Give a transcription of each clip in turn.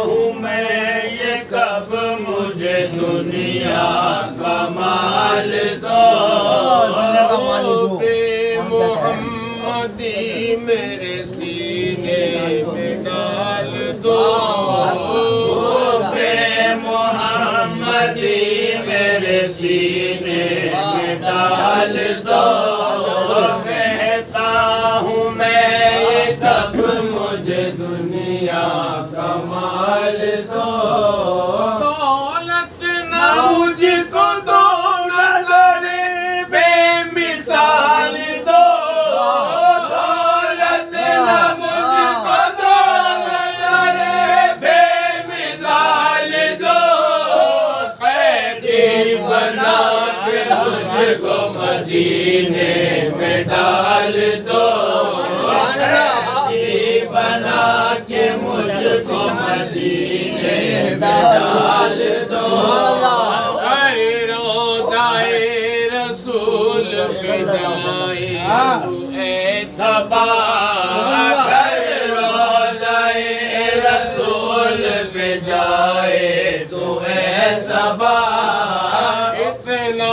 ہوں میں یہ کب مجھے دنیا کا مال دو بے محمدی میرے سینے میں ڈال دو بے محمدی میرے سینے میں ڈال دو کہتا ہوں میں یہ کب مجھے دنیا کا مال دو دولت نہ مجھ کو دو نظر بے مثال دو دولت نہ مجھ کو دو نظر بے مثال دو قیدی بنا کے مجھ کو مدینے میں ڈال دو قیدی بنا کے مجھ کو مدینے میں ڈال دو ارے روضائے رسول پہ جائے تو ایسا اگر روضائے رسول پہ جائے تو ایسا اتنا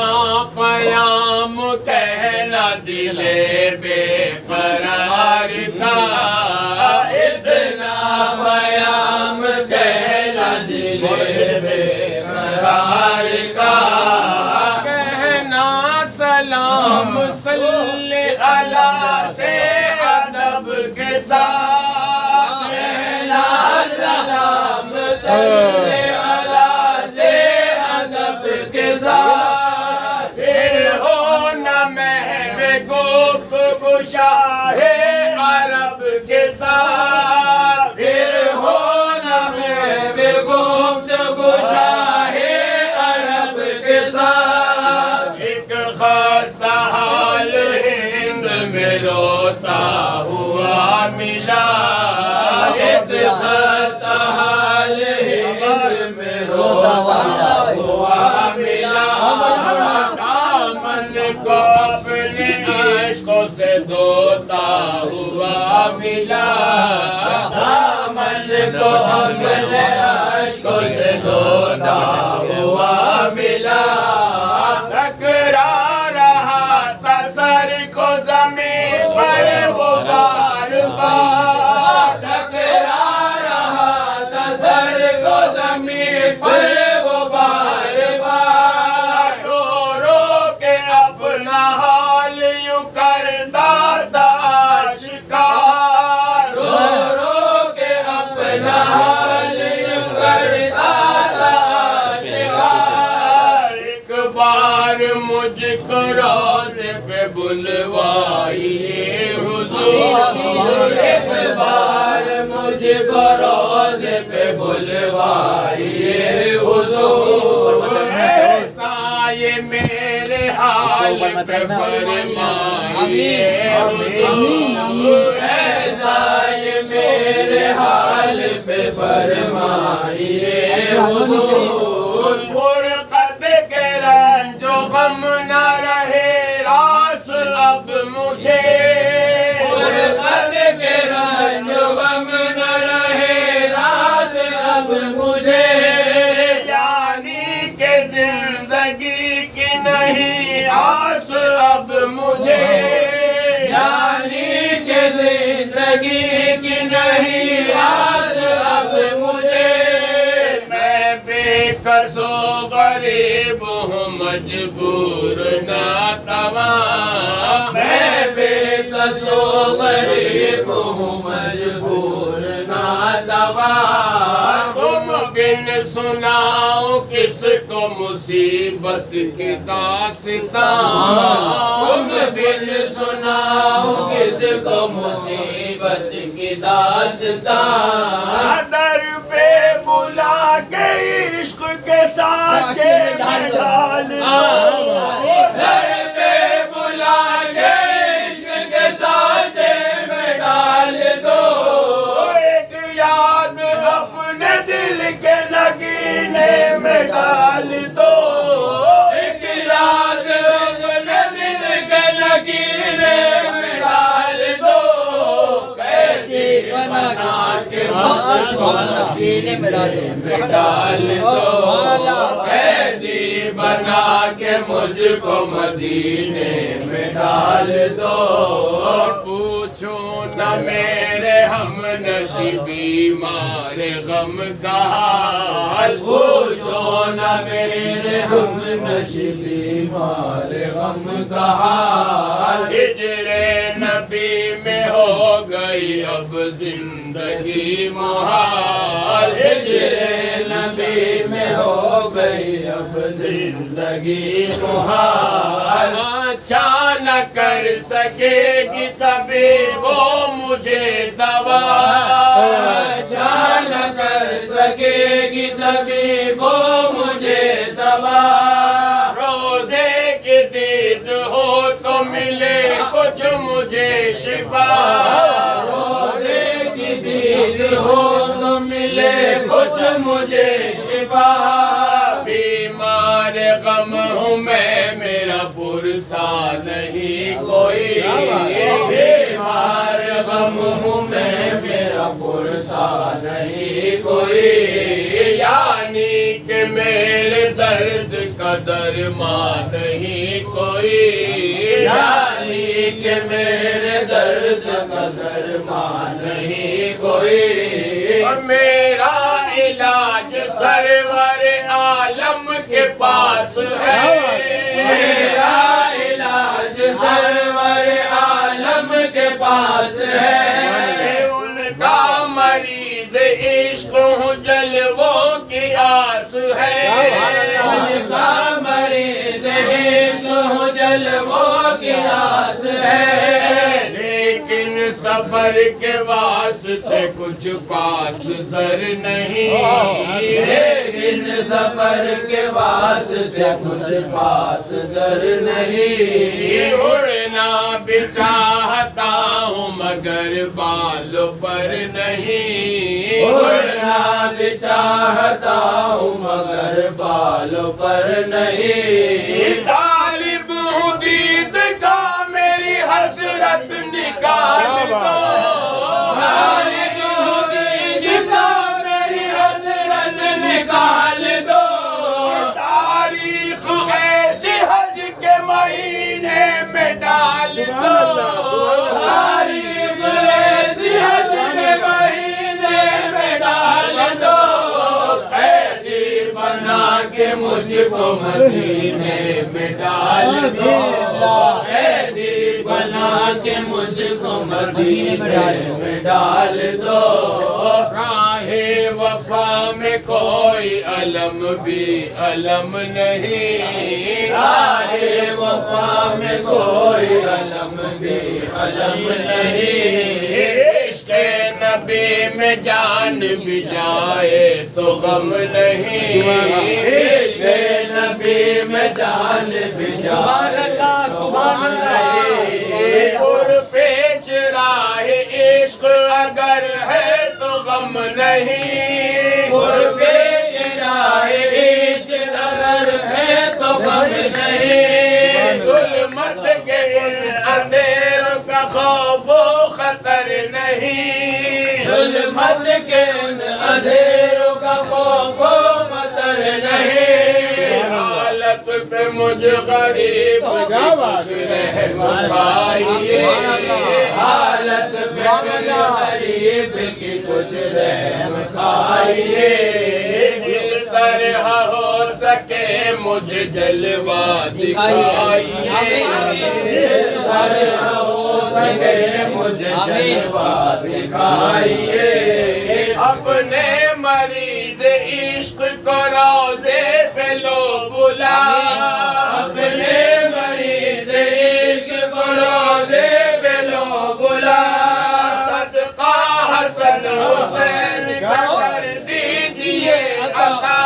پیام کہنا دل بے قرار کا اتنا پیام کہنا دل بے قرار کا کہنا سلام صلی اللہ سے ادب کے ساتھ کہنا سلام صلی اللہ سے ادب کے ساتھ پھر ہو نہ محو گفتگو شاہ عرب کے ساتھ پھر ہو نہ محو گفتگو شاہ عرب کے ساتھ ایک خستہ حال ہند میں روتا ہوا ملا ایک خستہ حال ہند میں روتا ہوا ملا دامن کو اپنے عشقوں سے دھوتا ہوا ملا دامن کو اپنے عشقوں سے دھوتا ہوا ملا ٹکرا رہا تھا سر کو زمین پر وہ بار بار ٹکرا رہا تھا سر کو زمین پر وہ بار بار رو رو کے اپنا حال یوں کرتا تھا آشکار رو رو کے اپنا حال یوں کرتا تھا آشکار ایک بار مجھ کو روضے پہ بلوائیے حضور ایک بار مجھ کو روضے پہ بلوائیے حضور ایسا یہ میرے حال پہ فرمائیے حضور ایسا یہ میرے حال پہ فرمائیے حضور فرقت کے رنج و غم نہ رہے راس اب مجھے فرقت کے رنج و غم نہ رہے راس اب مجھے یعنی کہ زندگی کی نہیں آس اب مجھے یعنی کہ زندگی کی نہیں آس اب مجھے میں بے کس و غریب ہوں مجبور ناتواں میں بے کس و غریب ہوں مجبور ناتواں تم بن سناؤ کس کو مصیبت کی داستان تم بن سناؤ کس کو مصیبت کی داستان در پہ بلا کے عشق کے سانچے میں ڈال دو در پہ بلا کے عشق کے سانچے میں ڈال دو ایک یاد اپنے دل کے نگینے میں ڈال دو ایک یاد اپنے دل کے نگینے میں ڈال دو قیدی بنا کے کو مدینے میں ڈال دو قیدی بنا کے مجھ کو مدینے میں ڈال دو پوچھو نہ میرے ہم نشیبی مارے غم کا حال پوچھو نہ میرے ہم نشیبی مارے غم کا حال ہجر نبی میں ہو گئی اب زندگی محال ہجر نبی میں ہو گئی اب زندگی محال اچھا نہ کر سکے گی طبیب وہ مجھے دوا اچھا نہ کر سکے گی طبیب وہ مجھے دوا روزے کی دید ہو تو ملے کچھ مجھے شفا روزے کی دید ہو تو ملے کچھ مجھے شفا بیمار غم ہوں میں میرا پرسا نہیں کوئی بیمار غم ہوں میں میرا پرسا نہیں کوئی یعنی کہ میرے درد کا درمان نہیں کوئی یعنی کہ میرے درد کا درمان نہیں کوئی اور میرا علاج سرور عالم کے پاس ہے میرا علاج سرور عالم کے پاس ہے ان کا مریض عشق ہوں جلووں کی آس ہے ان کا مریض عشق ہوں جلووں کی آس ہے لیکن سفر کے واسطے کچھ پاس زر نہیں لیکن سفر کے واسطے کچھ پاس زر نہیں اڑنا بھی چاہتا ہوں مگر بالوں پر نہیں اڑنا بھی چاہتا ہوں مگر بالوں پر نہیں طالب ہوں دید کا میری حسرت نکال دو طالب ہوں دید کا میری حسرت نکال دو تاریخ ایسی حج کے مہینے میں ڈال دو تاریخ ایسی حج کے مہینے میں ڈال دو قیدی بنا کے مجھ کو مدینے میں ڈال دو قیدی بنا کے مجھ کو مدینے میں ڈال دو راہ وفا میں کوئی علم بھی علم نہیں راہ وفا میں کوئی علم بھی علم نہیں عشق نبی میں جان بھی جائے تو غم نہیں عشق نبی میں جان بھی جائے سبحان اللہ اور پیچ راہ عشق اگر ہے تو غم نہیں اور پیچ راہ عشق اگر ہے تو غم نہیں ظلمت کے ان اندھیروں کا خوف و خطر نہیں ظلمت کے ان اندھیروں کا خوف و خطر نہیں حالت پہ مجھ غریب کی کچھ رحم کھائیے حالت پہ مجھ غریب کی کچھ رحم کھائیے جس طرح ہو سکے مجھے جلوہ دکھائیے جس طرح ہو سکے مجھے جلوہ دکھائیے اپنے مریض عشق کو روزے پہ لو بلا اپنے مریض عشق کو روزے پہ لو بلا صدقہ حسن حسین کا کر دیجئے عطا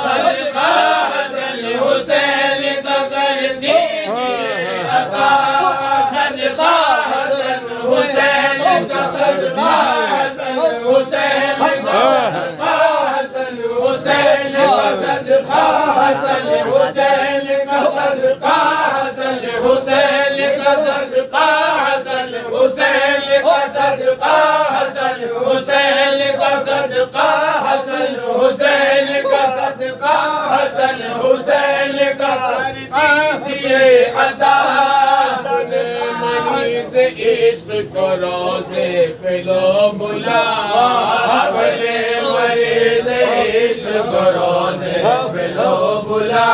صدقہ حسن حسین کا کر دیجئے عطا صدقہ حسن حسین کا صدقہ حسن حسین کا صدقہ حسن حسین کا صدقہ حسن حسین کا صدقہ حسن حسین کا صدقہ حسن حسین کا صدقہ حسن حسین کا صدقہ عطا اپنے مریض عشق کو روزے پہ لو بلا اپنے مریض عشق کو روزے پہ لو بلا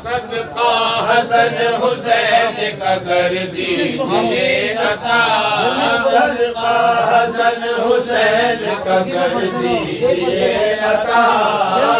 صدقہ حسن حسین کا کر دیجئے عطا صدقہ حسن حسین کا کر دیجئے عطا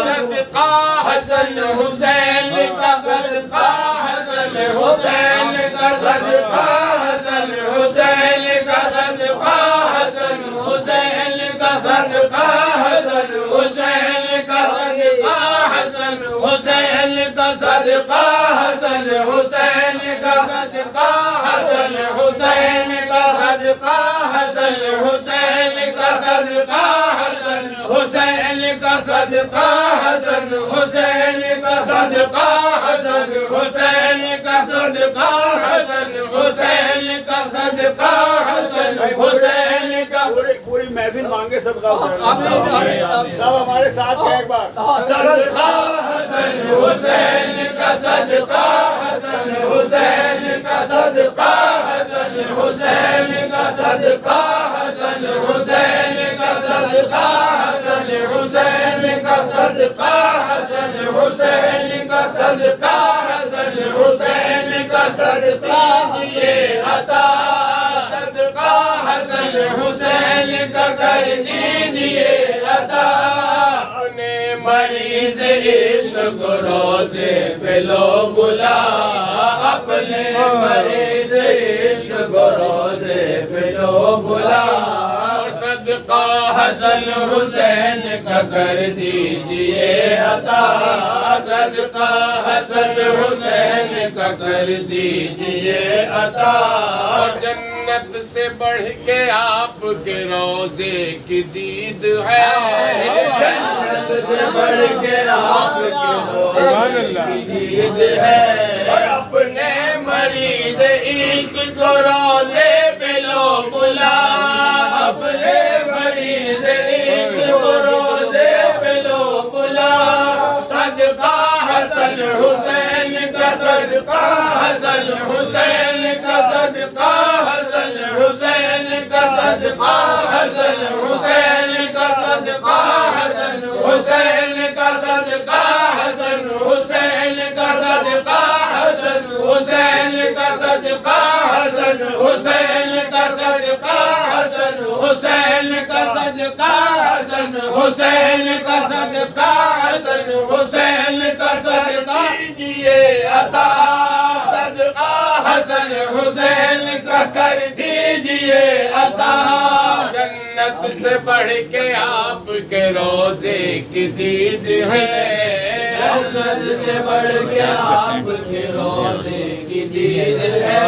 صدقہ حسن حسین کا صدقہ حسن حسین کا صدقہ حسن حسین کا صدقہ حسن حسین کا صدقہ حسن حسین کا صدقہ حسن حسین کا صدقہ حسن حسین کا صدقہ حسن حسین کا صدقہ حسن حسین کا صدقہ حسن حسین کا صدقہ حسن حسین کا صدقہ حسن حسین کا صدقہ حسن حسین کا صدقہ حسن حسین کا پوری محفل مانگے صدقہ حسین سب ہمارے ساتھ ہیں ایک بار صدقہ حسن حسین کا صدقہ حسن حسین کا صدقہ حسن حسین کا صدقہ حسن حسین کا صدقہ حسن حسین کا صدقہ حسن حسین کا صدقہ حسن حسین کا صدقہ دیے عطا صدقہ حسن حسین کا کر دیجئے عطا اپنے مریض عشق کو روزے پہ لو بلا اپنے مریض عشق کو روزے پہ لو بلا صدقہ حسن حسین کا کر دیجئے عطا صدقہ حسن حسین کا کر دیجئے عطا جنت سے بڑھ کے آپ کے روزے کی دید ہے جنت سے بڑھ کے آپ کے روزے کی دید ہے اور اپنے مریض عشق کو روزے پہ لو بلا اپنے مریض عشق کو روزے پہ لو بلا صدقہ حسن حسین کا صدقہ حسن حسین کا صدقہ حسن حسین کا صدقہ حسن حسین کا صدقہ حسن حسین کا صدقہ حسن حسین کا صدقہ حسن حسین کا صدقہ حسن حسین کا صدقہ حسن حسین کا صدقہ حسن حسین کا صدقہ حسن حسین کا صدقہ دیجئے عطا صدقہ حسن حسین کا کر دیجئے عطا جنت سے بڑھ کے آپ کے روزے کی دید ہے جنت سے بڑھ کے آپ کے روزے کی دید ہے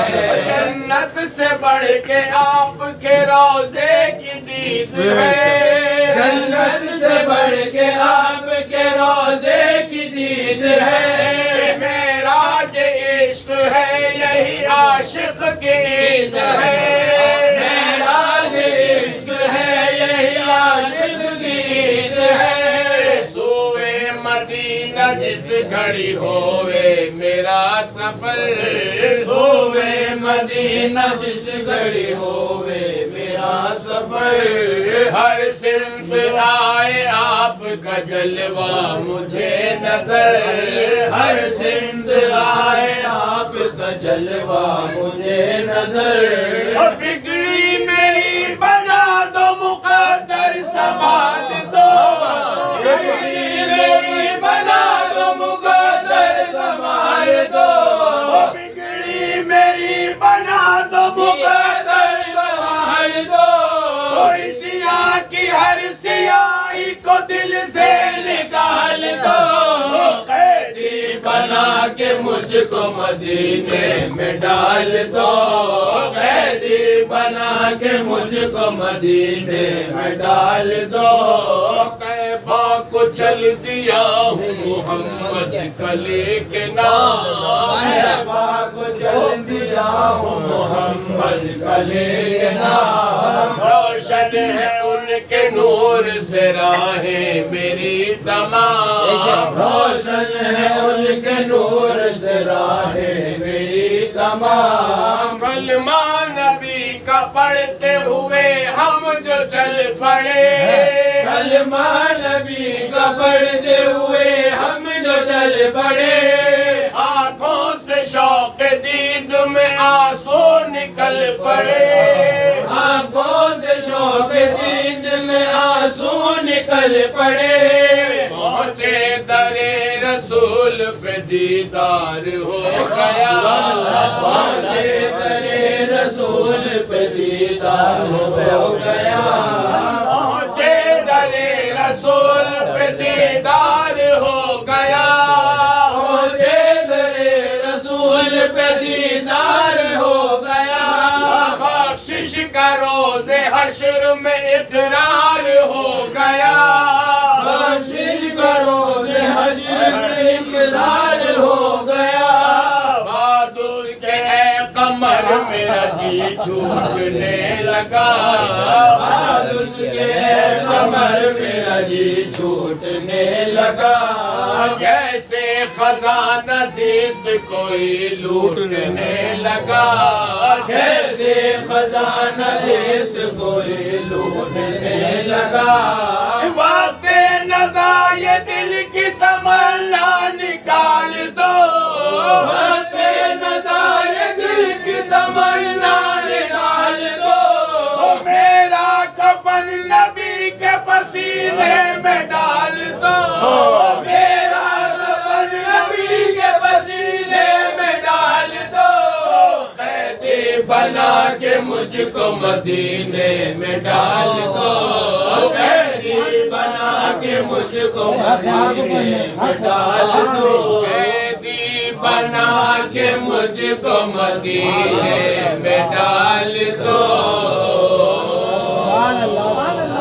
جنت سے بڑھ کے آپ کے روزے کی دید ہے جنت سے بڑھ کے آپ کے روزے کی دید ہے معراج عشق ہے یہی عاشق کی عید ہے معراج عشق ہے یہی عاشق کی عید ہے سوئے مدینہ جس گھڑی ہوئے میرا سفر سوئے مدینہ جس گھڑی ہوئے میرا سفر ہر سمت آئے آپ کا جلوہ مجھے نظر ہر سمت آئے آپ کا جلوہ مجھے نظر اور بگڑی میری بنا دو مقدر سنبھال دو بگڑی میری بنا دو مقدر سنبھال دو بگڑی میری بنا دو مقدر سنبھال دو کوئی سیاہ کی ہر سیاہی کو دل سے نکال دو قیدی بنا کے مجھ کو مدینے میں ڈال دو قیدی بنا کے مجھ کو مدینے میں ڈال دو کعبہ کو چل دیا ہوں محمد کلی کے نام کعبہ کو چل دیا ہوں محمد کلی کے نام روشن ہے ان کے نور سے راہیں میری تمام روشن ہے ان کے نور سے راہیں میری بھی تمام کلمہ نبی کا پڑھتے ہوئے ہم جو چل پڑے کلمہ نبی کا پڑھتے ہوئے ہم جو چل پڑے آنکھوں سے شوق دید میں آنسو نکل پڑے آنکھوں سے شوق دید میں آنسو نکل پڑے پہنچے در رسول پہ دیدار ہو گیا پہنچے در رسول پہ دیدار ہو گیا پہنچے در رسول پہ دیدار ہو گیا پہنچے در رسول پہ دیدار ہو گیا بخشش کا روز حشر میں اقرار ہو گیا بخشش کرو دے حشر میں اقرار ہو گیا بعد اس کے اے قمر میرا جی چھوٹنے لگا بعد اس کے قمر میرا جی چھوٹنے لگا جیسے خزانہ زیست کوئی لوٹنے لگا کیسے خزانہ جیس کوئی لوٹنے لگا وقت نزا یہ دل کی تمنا نکال دو وقت نظائے دل کی تمنا نکال دو میرا کفن نبی کے پسینے میں ڈال دو میرا کفن نبی کے پسینے میں ڈال دو قیدی بنا کے مجھ کو مدینے میں ڈال دو قیدی بنا کے مجھ کو مدینے میں ڈال دو قیدی بنا کے مجھ کو مدینے